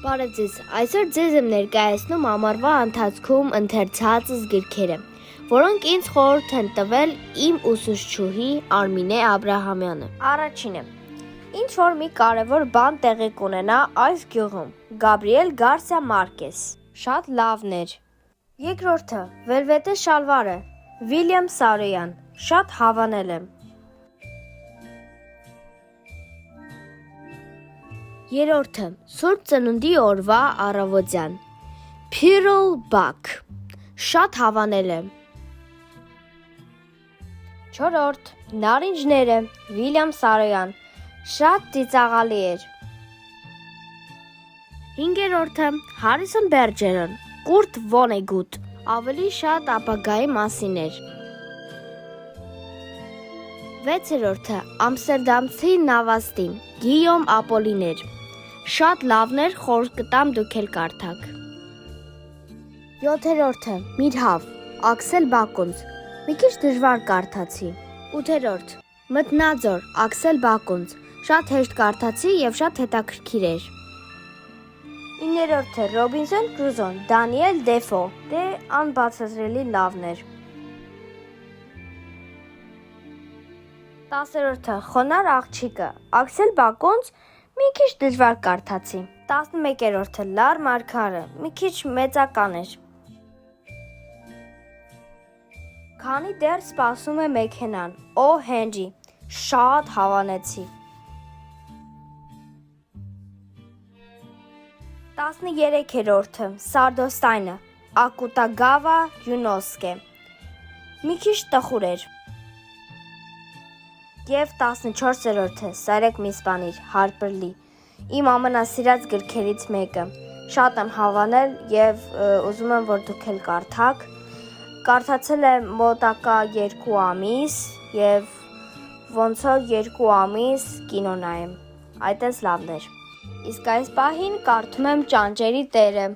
Բարև ձեզ, այսօր ձեզ եմ ներկայացնում ամառվա ընթացքում ընթերցածս գրքերը, որոնք ինձ խորհուրդ են տվել իմ ուսուցչուհի Արմինե Աբրահամյանը։ Առաջինը. ինչ որ մի կարևոր բան տեղի կունենա այս գյուղում, Գաբրիել Գարսիա Մարկես, շատ լավն էր։ Երկրորդը, Վելվետե շալվարը, Վիլյամ Սարոյան, շատ հավանել եմ։ Երրորդը, Սուրբ Ծնունդի օրվա առավոտյան, Փիրլ Բակ, շատ հավանել եմ։ Չորրորդ, Նարինջները, Վիլյամ Սարոյան, շատ ծիծաղալի էր։ Հինգերորդը, Հարիսոն Բերջերոն, Կուրտ Վոնեգուտ, ավելի շատ ապագայի մասին էր։ Վեցերորդը, Ամստերդամցի նավաստին, Գիյոմ Ապոլիներ, շատ լավն էր, խորհուրդ կտամ դուք էլ կարդաք։ Յոթերորդը, Միրհավ, Աքսել Բակունց, մի քիչ դժվար կարդացի։ Ութերորդ, Մտնաձոր, Աքսել Բակունց, շատ հեշտ կարդացի եւ շատ հետաքրքիր էր։ Իններորդը, Ռոբինսոն Կրուզոն, Դանիել Դեֆո, դե անբացատրելի լավն էր։ 10-րդը, Խոնար աղջիկը, Աքսել Բակոնց, մի քիչ դժվար կարդացի։ 11-րդը, Լար Մարգարը, մի քիչ մեծական էր։ Քանի դեռ սպասում է մեքենան, Օ Հենրի, շատ հավանեցի։ 13-րդը, Սարդոստայնը, Ակուտագավա Յունոսկե, մի քիչ տխուր էր։ Եվ 14-րդը, Սարեք մի սպանիր, Հարպր Լի, իմ ամենասիրած գրքերից մեկը, շատ եմ հավանել եւ ուզում եմ, որ դուք էլ կարդաք, կարդացել եմ մոտակա 2 ամիս եւ ոնց որ 2 ամիս կինո նայեմ, այդպես լավն էր, իսկ այս պահին կարդում եմ Ճանճերի տերը։